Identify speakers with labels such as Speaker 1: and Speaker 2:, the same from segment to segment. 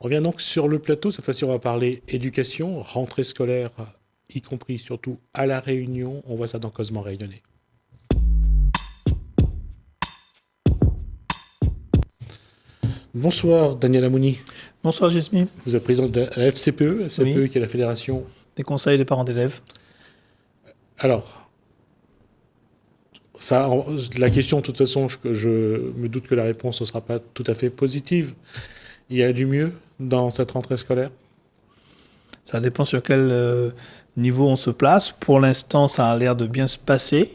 Speaker 1: On revient donc sur le plateau. Cette fois-ci, on va parler éducation, rentrée scolaire, y compris surtout à La Réunion. On voit ça dans Cosmo Réunionnais. Bonsoir, Daniel Amouni.
Speaker 2: Bonsoir Jasmine.
Speaker 1: Vous êtes président de la FCPE,
Speaker 2: Oui.
Speaker 1: qui est la fédération.
Speaker 2: Des conseils des parents d'élèves.
Speaker 1: Alors, ça, la question, de toute façon, je me doute que la réponse ne sera pas tout à fait positive. Il y a du mieux dans cette rentrée scolaire?
Speaker 2: Ça dépend sur quel niveau on se place. Pour l'instant, ça a l'air de bien se passer.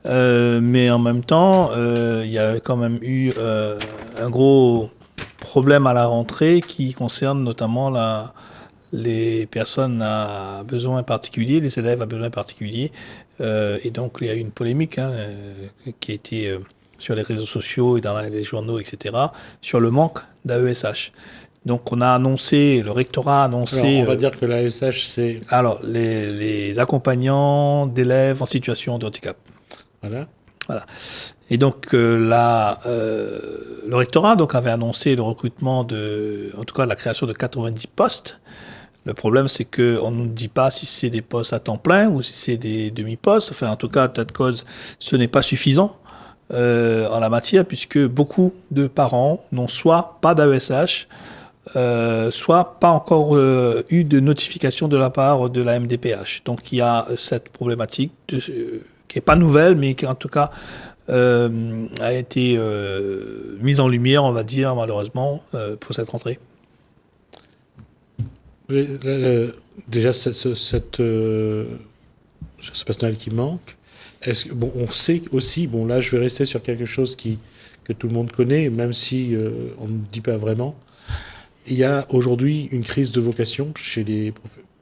Speaker 2: Mais en même temps, il y a quand même eu un gros problème à la rentrée qui concerne notamment les personnes à besoins particuliers, les élèves à besoins particuliers. Et donc, il y a eu une polémique qui a été sur les réseaux sociaux et dans les journaux, etc., sur le manque d'AESH. Donc, on a annoncé, le rectorat a annoncé...
Speaker 1: Alors, on va dire que l'AESH, c'est...
Speaker 2: Alors, les accompagnants d'élèves en situation de handicap.
Speaker 1: Voilà.
Speaker 2: Et donc, le rectorat donc, avait annoncé le recrutement en tout cas la création de 90 postes. Le problème, c'est qu'on ne nous dit pas si c'est des postes à temps plein ou si c'est des demi-postes. Enfin, en tout cas, à tas de cause, ce n'est pas suffisant en la matière, puisque beaucoup de parents n'ont soit pas d'AESH, soit pas encore eu de notification de la part de la MDPH. Donc, il y a cette problématique qui n'est pas nouvelle, mais qui, en tout cas, a été mise en lumière, on va dire, malheureusement, pour cette rentrée.
Speaker 1: Déjà, ce personnel qui manque, bon, on sait aussi, bon là je vais rester sur quelque chose que tout le monde connaît, même si on ne dit pas vraiment, il y a aujourd'hui une crise de vocation chez les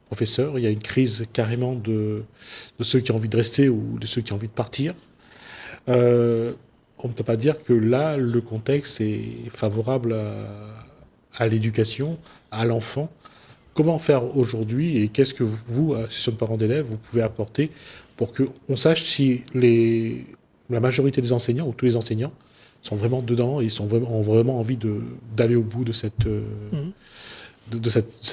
Speaker 1: professeurs, il y a une crise carrément de ceux qui ont envie de rester ou de ceux qui ont envie de partir. On ne peut pas dire que là, le contexte est favorable à l'éducation, à l'enfant. Comment faire aujourd'hui et qu'est-ce que vous, association de parents d'élèves, vous pouvez apporter pour qu'on sache si la majorité des enseignants ou tous les enseignants sont vraiment dedans et ont vraiment envie d'aller au bout de cette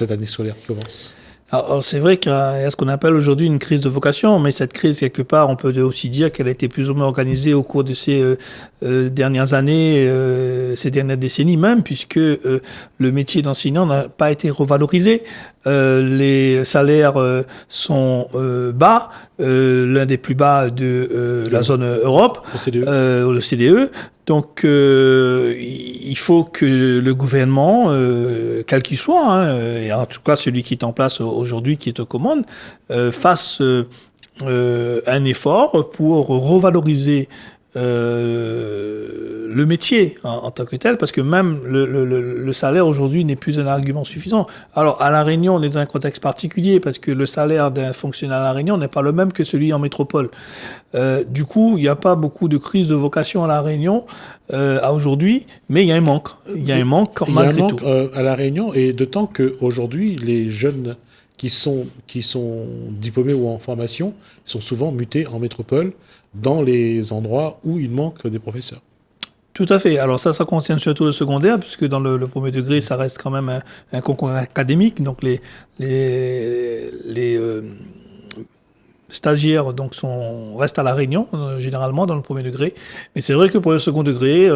Speaker 1: année scolaire qui commence?
Speaker 2: Alors, c'est vrai qu'il y a ce qu'on appelle aujourd'hui une crise de vocation, mais cette crise, quelque part, on peut aussi dire qu'elle a été plus ou moins organisée au cours de ces dernières années, ces dernières décennies même, puisque le métier d'enseignant n'a pas été revalorisé. Les salaires sont bas, l'un des plus bas de la zone Europe, le CDE. Donc, il faut que le gouvernement, quel qu'il soit, et en tout cas celui qui est en place aujourd'hui, qui est aux commandes, fasse un effort pour revaloriser le métier en tant que tel, parce que même le salaire aujourd'hui n'est plus un argument suffisant. Alors, à La Réunion, on est dans un contexte particulier, parce que le salaire d'un fonctionnaire à La Réunion n'est pas le même que celui en métropole. Du coup, il n'y a pas beaucoup de crise de vocation à La Réunion à aujourd'hui, mais il y a un manque. Il y a un manque malgré tout.
Speaker 1: Il y a un manque à La Réunion, et d'autant qu'aujourd'hui, les jeunes qui sont diplômés ou en formation sont souvent mutés en métropole dans les endroits où il manque des professeurs.
Speaker 2: Tout à fait. Alors ça concerne surtout le secondaire, puisque dans le premier degré, ça reste quand même un concours académique. Donc les stagiaires restent à La Réunion, généralement, dans le premier degré. Mais c'est vrai que pour le second degré,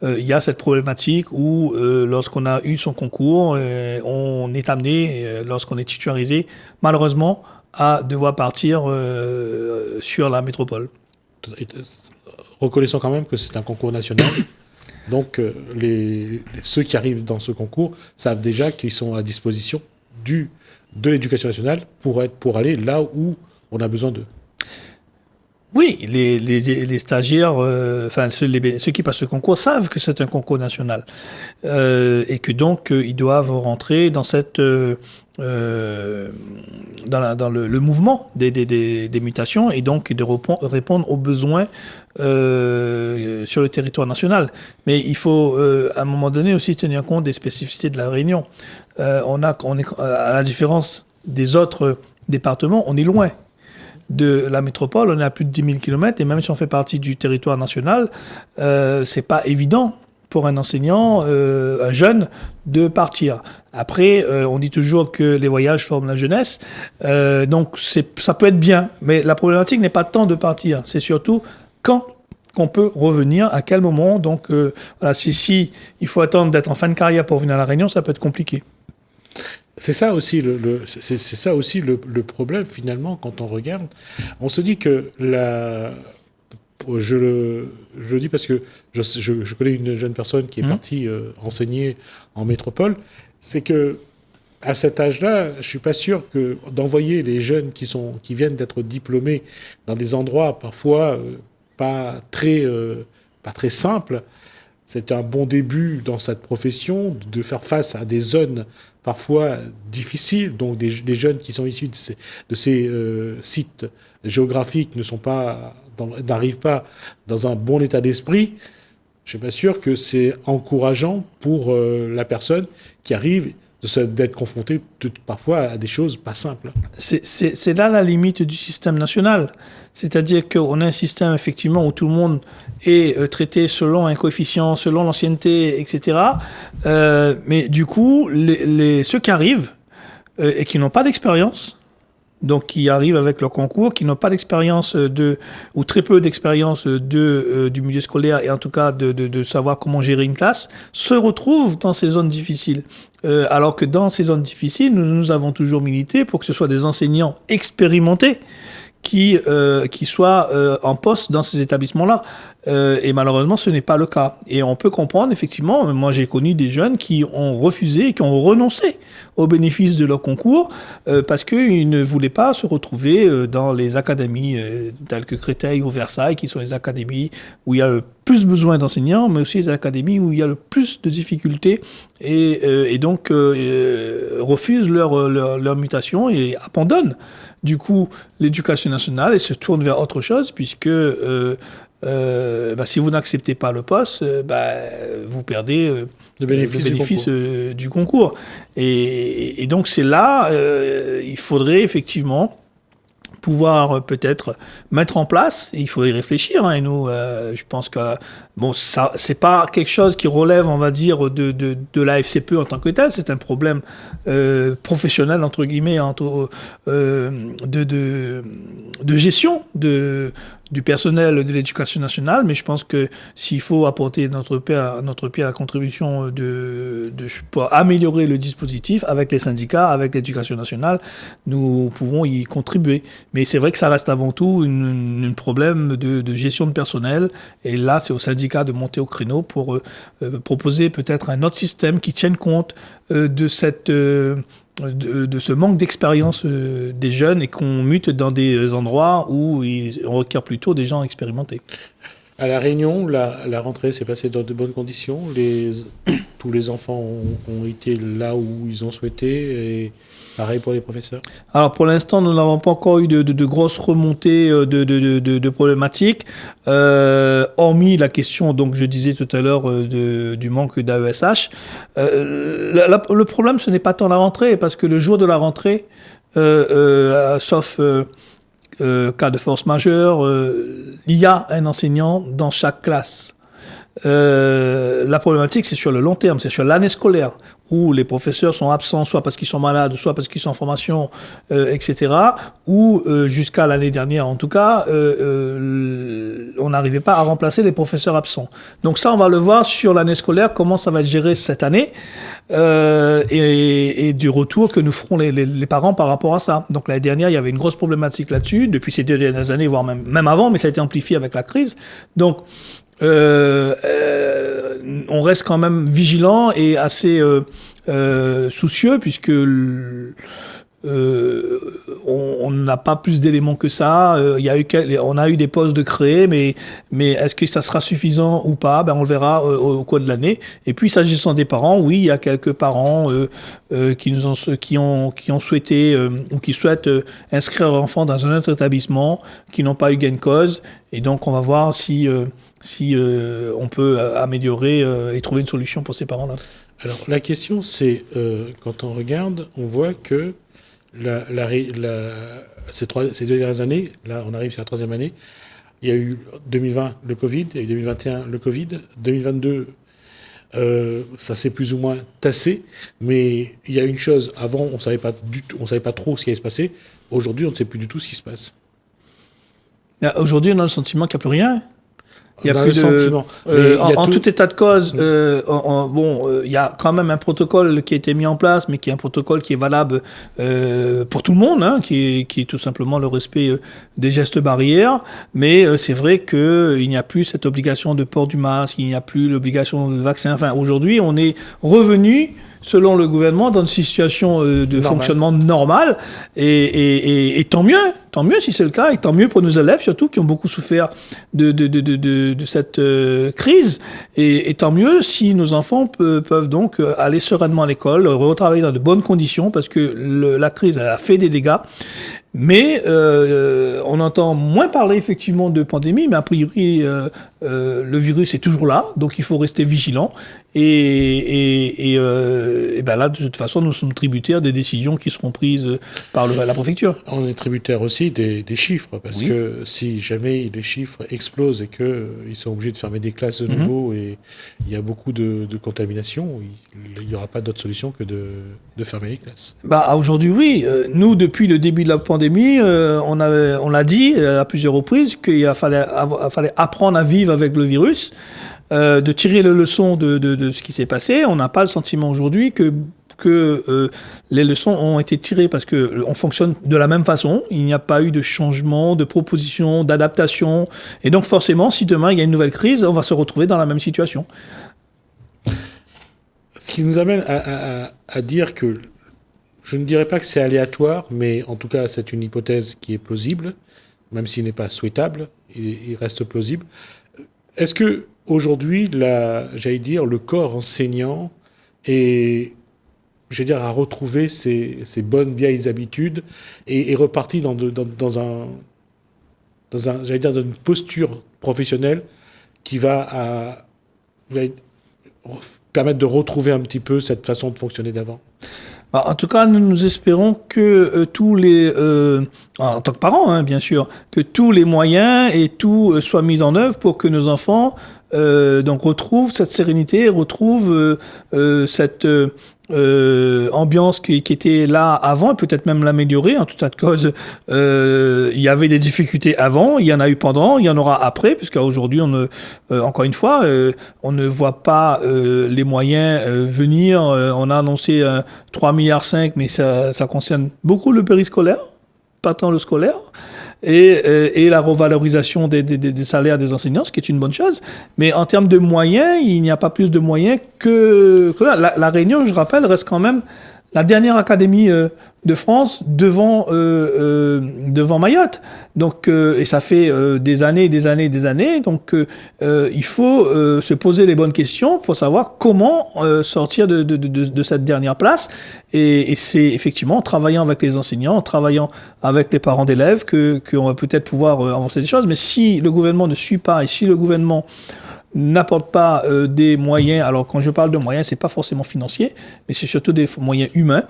Speaker 2: il y a cette problématique où, lorsqu'on a eu son concours, on est amené, lorsqu'on est titularisé, malheureusement, à devoir partir sur la métropole.
Speaker 1: Reconnaissons quand même que c'est un concours national. Donc, ceux qui arrivent dans ce concours savent déjà qu'ils sont à disposition de l'éducation nationale pour aller là où on a besoin d'eux.
Speaker 2: Oui, les stagiaires, ceux qui passent le concours savent que c'est un concours national et que donc ils doivent rentrer dans dans le mouvement des mutations et donc de répondre aux besoins sur le territoire national. Mais il faut à un moment donné aussi tenir compte des spécificités de La Réunion. On est à la différence des autres départements, on est loin de la métropole, on est à plus de 10 000 km, et même si on fait partie du territoire national, c'est pas évident pour un enseignant, un jeune, de partir. Après, on dit toujours que les voyages forment la jeunesse, donc ça peut être bien, mais la problématique n'est pas tant de partir, c'est surtout quand qu'on peut revenir, à quel moment. Donc, voilà, si il faut attendre d'être en fin de carrière pour venir à La Réunion, ça peut être compliqué.
Speaker 1: C'est ça aussi c'est ça aussi le problème finalement quand on regarde. On se dit que je le dis parce que je connais une jeune personne qui est partie enseigner en métropole. C'est que à cet âge-là, je suis pas sûr que d'envoyer les jeunes qui viennent d'être diplômés dans des endroits parfois pas très simples. C'est un bon début dans cette profession de faire face à des zones parfois difficiles. Donc des jeunes qui sont issus de ces sites géographiques n'arrivent pas dans un bon état d'esprit. Je suis pas sûr que c'est encourageant pour la personne qui arrive d'être confrontée parfois à des choses pas simples.
Speaker 2: C'est là la limite du système national. C'est-à-dire qu'on a un système, effectivement, où tout le monde est traité selon un coefficient, selon l'ancienneté, etc. Mais du coup, ceux qui arrivent et qui n'ont pas d'expérience, donc qui arrivent avec leur concours, qui n'ont pas d'expérience ou très peu d'expérience du milieu scolaire, et en tout cas de savoir comment gérer une classe, se retrouvent dans ces zones difficiles. Alors que dans ces zones difficiles, nous avons toujours milité pour que ce soit des enseignants expérimentés qui soient en poste dans ces établissements-là. Et malheureusement, ce n'est pas le cas. Et on peut comprendre, effectivement, moi j'ai connu des jeunes qui ont refusé, qui ont renoncé au bénéfice de leur concours parce qu'ils ne voulaient pas se retrouver dans les académies telles que Créteil ou Versailles, qui sont les académies où il y a le plus besoin d'enseignants, mais aussi les académies où il y a le plus de difficultés et donc refusent leur mutation et abandonnent du coup l'éducation nationale et se tournent vers autre chose puisque si vous n'acceptez pas le poste, vous perdez le bénéfice du concours. Et donc c'est là, il faudrait effectivement pouvoir peut-être mettre en place, et il faut y réfléchir, et nous, je pense que ça, c'est pas quelque chose qui relève, on va dire, de la FCPE en tant que tel, c'est un problème professionnel, entre guillemets, de gestion du personnel de l'éducation nationale, mais je pense que s'il faut apporter notre pied à la contribution pour améliorer le dispositif avec les syndicats, avec l'éducation nationale, nous pouvons y contribuer. Mais c'est vrai que ça reste avant tout un problème de gestion de personnel, et là c'est au syndicat de monter au créneau pour proposer peut-être un autre système qui tienne compte de ce manque d'expérience des jeunes et qu'on mute dans des endroits où on requiert plutôt des gens expérimentés.
Speaker 1: À La Réunion, la rentrée s'est passée dans de bonnes conditions. Tous les enfants ont été là où ils ont souhaité, et pareil pour les professeurs. Alors
Speaker 2: pour l'instant, nous n'avons pas encore eu de grosses remontées de problématiques, hormis la question, donc je disais tout à l'heure, du manque d'AESH. Le problème, ce n'est pas tant la rentrée, parce que le jour de la rentrée, sauf cas de force majeure, il y a un enseignant dans chaque classe. La problématique, c'est sur le long terme, c'est sur l'année scolaire, où les professeurs sont absents, soit parce qu'ils sont malades, soit parce qu'ils sont en formation, etc., ou jusqu'à l'année dernière, en tout cas, on n'arrivait pas à remplacer les professeurs absents. Donc ça, on va le voir sur l'année scolaire, comment ça va être géré cette année, et du retour que nous feront les parents par rapport à ça. Donc l'année dernière, il y avait une grosse problématique là-dessus, depuis ces 2 dernières années, voire même avant, mais ça a été amplifié avec la crise. Donc on reste quand même vigilant et assez soucieux, puisque on n'a pas plus d'éléments que ça. On a eu des postes de créer, mais est-ce que ça sera suffisant ou pas? On le verra au cours de l'année. Et puis s'agissant des parents, oui, il y a quelques parents qui ont souhaité ou qui souhaitent inscrire leur enfant dans un autre établissement, qui n'ont pas eu gain de cause. Et donc on va voir si on peut améliorer et trouver une solution pour ces parents-là.
Speaker 1: Alors la question, c'est quand on regarde, on voit que ces 2 dernières années, là on arrive sur la 3e année, il y a eu 2020 le Covid, il y a eu 2021 le Covid, 2022 Ça s'est plus ou moins tassé, mais il y a une chose, avant on savait pas trop ce qui allait se passer. Aujourd'hui, on ne sait plus du tout ce qui se passe.
Speaker 2: Aujourd'hui, on a le sentiment qu'il n'y a plus rien.
Speaker 1: Il y a plus le sentiment.
Speaker 2: En tout état de cause, il y a quand même un protocole qui a été mis en place, mais qui est un protocole qui est valable pour tout le monde, hein, qui est tout simplement le respect des gestes barrières. Mais c'est vrai qu'il n'y a plus cette obligation de port du masque, il n'y a plus l'obligation de vaccin. Enfin, aujourd'hui, on est revenu, selon le gouvernement, dans une situation de fonctionnement normal. Et tant mieux si c'est le cas, et tant mieux pour nos élèves, surtout, qui ont beaucoup souffert de cette crise. Et tant mieux si nos enfants peuvent donc aller sereinement à l'école, retravailler dans de bonnes conditions, parce que la crise a fait des dégâts. Mais on entend moins parler effectivement de pandémie, mais a priori le virus est toujours là, donc il faut rester vigilant. Et ben là, de toute façon, nous sommes tributaires des décisions qui seront prises par la préfecture.
Speaker 1: On est tributaire aussi des chiffres, parce que si jamais les chiffres explosent et qu'ils sont obligés de fermer des classes de nouveau et il y a beaucoup de contamination, il n'y aura pas d'autre solution que de fermer les classes.
Speaker 2: Bah, aujourd'hui, oui. Nous, depuis le début de la pandémie, on l'a dit à plusieurs reprises qu'il fallait apprendre à vivre avec le virus, de tirer les leçons de ce qui s'est passé. On n'a pas le sentiment aujourd'hui que les leçons ont été tirées parce que on fonctionne de la même façon. Il n'y a pas eu de changement, de proposition, d'adaptation. Et donc forcément, si demain il y a une nouvelle crise, on va se retrouver dans la même situation.
Speaker 1: Ce qui nous amène à dire que, je ne dirais pas que c'est aléatoire, mais en tout cas c'est une hypothèse qui est plausible, même s'il n'est pas souhaitable, il reste plausible. Est-ce que aujourd'hui, le corps enseignant a retrouvé ses bonnes vieilles habitudes et est reparti dans une posture professionnelle qui va permettre de retrouver un petit peu cette façon de fonctionner d'avant?
Speaker 2: En tout cas, nous espérons que tous les, en tant que parents, hein, bien sûr, que tous les moyens et tout soient mis en œuvre pour que nos enfants donc retrouvent cette sérénité, retrouvent cette ambiance qui était là avant, et peut-être même l'améliorer. En tout cas de cause, il y avait des difficultés avant, il y en a eu pendant, il y en aura après, puisqu'aujourd'hui, encore une fois, on ne voit pas les moyens venir. On a annoncé 3,5 milliards, mais ça concerne beaucoup le périscolaire, pas tant le scolaire. Et la revalorisation des salaires des enseignants, ce qui est une bonne chose. Mais en termes de moyens, il n'y a pas plus de moyens que là. La Réunion, je rappelle, reste quand même la dernière académie de France devant Mayotte. Donc, et ça fait des années. Donc, il faut se poser les bonnes questions pour savoir comment sortir de cette dernière place. Et c'est effectivement en travaillant avec les enseignants, en travaillant avec les parents d'élèves qu'on va peut-être pouvoir avancer des choses. Mais si le gouvernement ne suit pas et si le gouvernement n'apporte pas des moyens, alors quand je parle de moyens, c'est pas forcément financier, mais c'est surtout des moyens humains,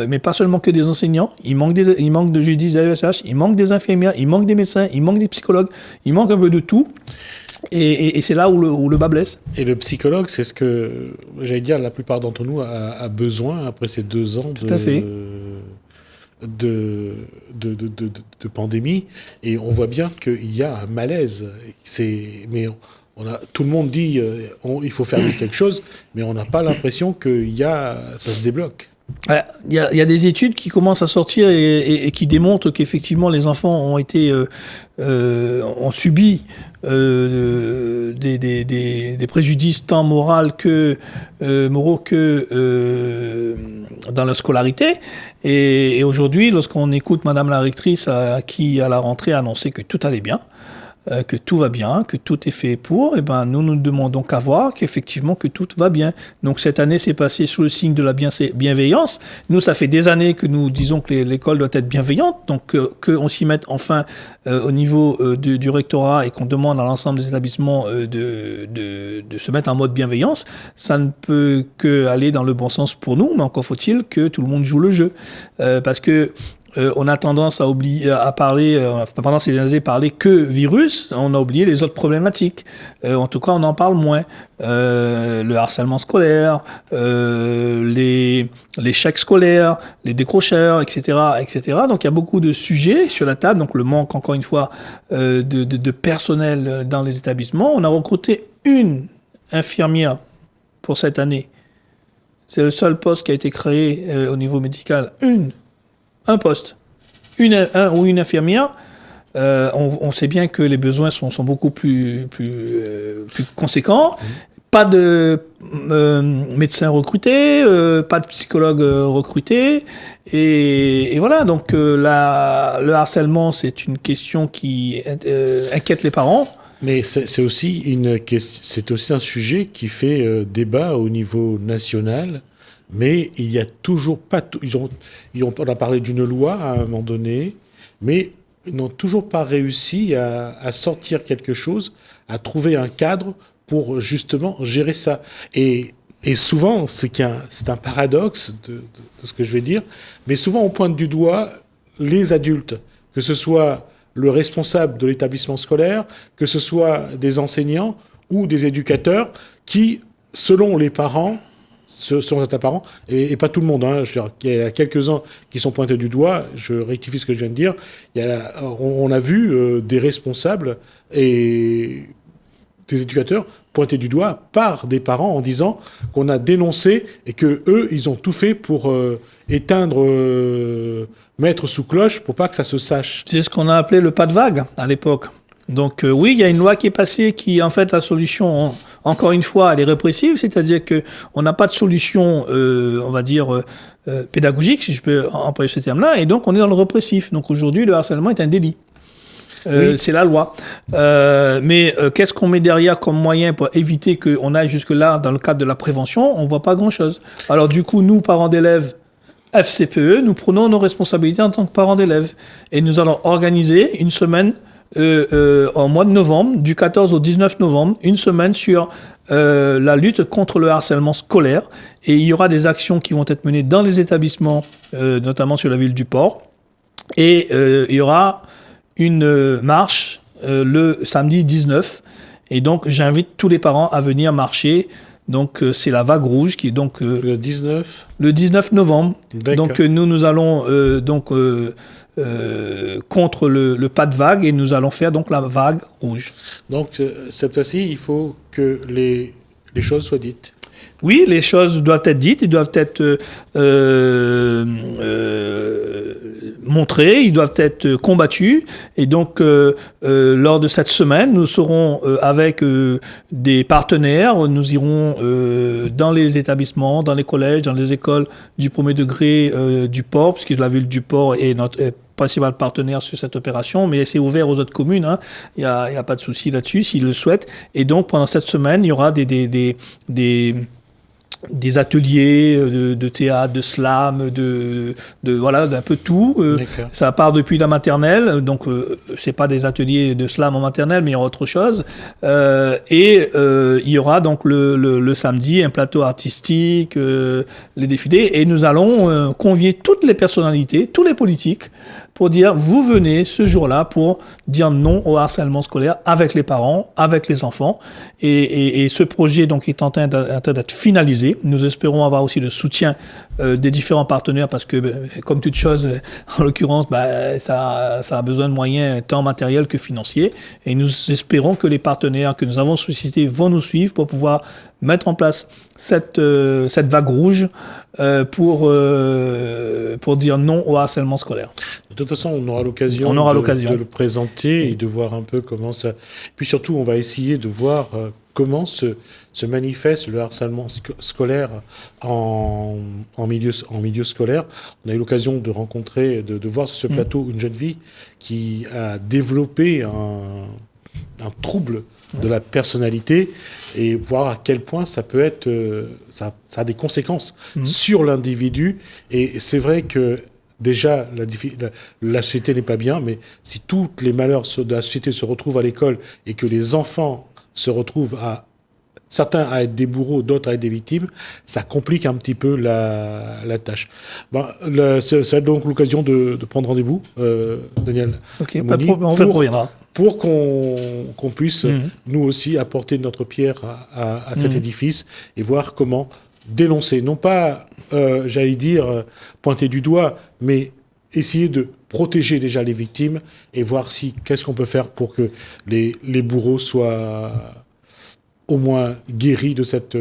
Speaker 2: mais pas seulement que des enseignants. Il manque de, je dis, AESH, il manque des infirmières, il manque des médecins, il manque des psychologues, il manque un peu de tout. Et c'est là où le bas blesse.
Speaker 1: Et le psychologue, c'est ce que, j'allais dire, la plupart d'entre nous a besoin après ces 2 ans de pandémie. Et on voit bien qu'il y a un malaise. Mais tout le monde dit il faut faire quelque chose, mais on n'a pas l'impression que ça se débloque.
Speaker 2: Il y a des études qui commencent à sortir et qui démontrent qu'effectivement les enfants ont subi des préjudices tant moraux que dans leur scolarité. Et aujourd'hui, lorsqu'on écoute Madame la rectrice qui à la rentrée a annoncé que tout allait bien, que tout va bien, que tout est fait pour, et ben nous demandons qu'à voir qu'effectivement que tout va bien. Donc cette année s'est passée sous le signe de la bienveillance. Nous, ça fait des années que nous disons que l'école doit être bienveillante, donc qu'on s'y mette enfin au niveau du rectorat et qu'on demande à l'ensemble des établissements de se mettre en mode bienveillance. Ça ne peut que aller dans le bon sens pour nous, mais encore faut-il que tout le monde joue le jeu, parce que on a tendance à oublier, à parler, pendant ces dernières années, parler que virus. On a oublié les autres problématiques. En tout cas, on en parle moins. Le harcèlement scolaire, les chèques scolaires, les décrocheurs, etc., etc. Donc, il y a beaucoup de sujets sur la table. Donc, le manque, encore une fois, de personnel dans les établissements. On a recruté une infirmière pour cette année. C'est le seul poste qui a été créé au niveau médical. Un poste, un ou une infirmière. On sait bien que les besoins sont beaucoup plus conséquents. Pas de médecins recrutés, pas de psychologues recrutés. Et voilà, donc le harcèlement, c'est une question qui inquiète les parents.
Speaker 1: Mais c'est aussi un sujet qui fait débat au niveau national. Mais il n'y a toujours pas... on a parlé d'une loi à un moment donné, mais ils n'ont toujours pas réussi à sortir quelque chose, à trouver un cadre pour justement gérer ça. Et souvent, c'est un paradoxe de ce que je vais dire, mais souvent on pointe du doigt les adultes, que ce soit le responsable de l'établissement scolaire, que ce soit des enseignants ou des éducateurs qui, selon les parents, sont certains parents, et pas tout le monde, hein. Je veux dire, il y a quelques-uns qui sont pointés du doigt, je rectifie ce que je viens de dire, on a vu des responsables et des éducateurs pointés du doigt par des parents en disant qu'on a dénoncé et que eux, ils ont tout fait pour éteindre, mettre sous cloche pour pas que ça se sache.
Speaker 2: C'est ce qu'on a appelé le pas de vague à l'époque. Donc oui, il y a une loi qui est passée qui, en fait, la solution, encore une fois, elle est répressive, c'est-à-dire que on n'a pas de solution, on va dire, pédagogique, si je peux employer ce terme-là, et donc on est dans le répressif. Donc aujourd'hui, le harcèlement est un délit. Oui. C'est la loi. Mais qu'est-ce qu'on met derrière comme moyen pour éviter qu'on aille jusque-là dans le cadre de la prévention? On voit pas grand-chose. Alors du coup, nous, parents d'élèves, FCPE, nous prenons nos responsabilités en tant que parents d'élèves. Et nous allons organiser une semaine en mois de novembre, du 14 au 19 novembre, une semaine sur la lutte contre le harcèlement scolaire. Et il y aura des actions qui vont être menées dans les établissements, notamment sur la ville du Port. Et il y aura une marche le samedi 19. Et donc, j'invite tous les parents à venir marcher. Donc, c'est la vague rouge qui est donc...
Speaker 1: le 19 ?
Speaker 2: Le 19 novembre.
Speaker 1: D'accord.
Speaker 2: Donc, nous allons contre le pas de vague et nous allons faire donc la vague rouge.
Speaker 1: Donc, cette fois-ci, il faut que les choses soient dites.
Speaker 2: Oui, les choses doivent être dites, ils doivent être montrés, ils doivent être combattus. Et donc, lors de cette semaine, nous serons avec des partenaires. Nous irons dans les établissements, dans les collèges, dans les écoles du premier degré du Port, puisque la ville du Port est notre principal partenaire sur cette opération, mais c'est ouvert aux autres communes. Hein. Il y a pas de souci là-dessus s'ils le souhaitent. Et donc, pendant cette semaine, il y aura des ateliers de théâtre, de slam, voilà, d'un peu tout. Ça part depuis la maternelle, donc c'est pas des ateliers de slam en maternelle, mais il y aura autre chose. Il y aura donc le samedi un plateau artistique, les défilés, et nous allons convier toutes les personnalités, tous les politiques, pour dire vous venez ce jour-là pour dire non au harcèlement scolaire avec les parents, avec les enfants. Et ce projet donc est en train d'être finalisé. Nous espérons avoir aussi le soutien des différents partenaires parce que, comme toute chose, en l'occurrence, ça a besoin de moyens tant matériels que financiers. Et nous espérons que les partenaires que nous avons sollicités vont nous suivre pour pouvoir mettre en place cette vague rouge pour dire non au harcèlement scolaire.
Speaker 1: De toute façon, on aura l'occasion de le présenter et de voir un peu comment ça... Puis surtout, on va essayer de voir comment se manifeste le harcèlement scolaire en milieu scolaire. On a eu l'occasion de rencontrer, de voir sur ce plateau une jeune fille qui a développé un trouble de la personnalité et voir à quel point ça peut être... ça a des conséquences sur l'individu. Et c'est vrai que déjà, la société n'est pas bien, mais si tous les malheurs de la société se retrouvent à l'école et que les enfants se retrouvent à certains à être des bourreaux, d'autres à être des victimes, ça complique un petit peu la tâche. Ça va être donc l'occasion de prendre rendez-vous, Daniel.
Speaker 2: Ok,
Speaker 1: Amouni,
Speaker 2: pas de problème, on reviendra.
Speaker 1: Pour qu'on puisse, nous aussi, apporter notre pierre à cet édifice et voir comment dénoncer, non pas, j'allais dire, pointer du doigt, mais essayer de protéger déjà les victimes et voir qu'est-ce qu'on peut faire pour que les bourreaux soient au moins guéris de cette...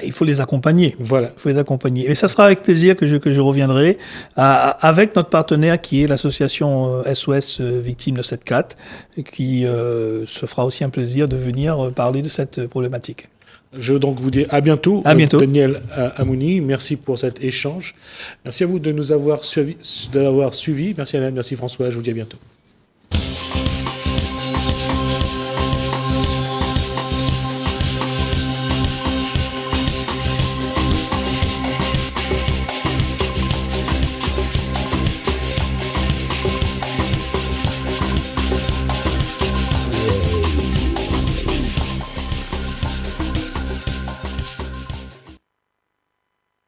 Speaker 2: Il faut les accompagner.
Speaker 1: Voilà.
Speaker 2: Il faut les accompagner. Et ça sera avec plaisir que je reviendrai avec notre partenaire qui est l'association SOS Victimes de 7-4, qui se fera aussi un plaisir de venir parler de cette problématique.
Speaker 1: Je veux donc vous dire à bientôt.
Speaker 2: À bientôt.
Speaker 1: Daniel Amouni, merci pour cet échange. Merci à vous de nous avoir suivis. Merci Alain, merci François, je vous dis à bientôt.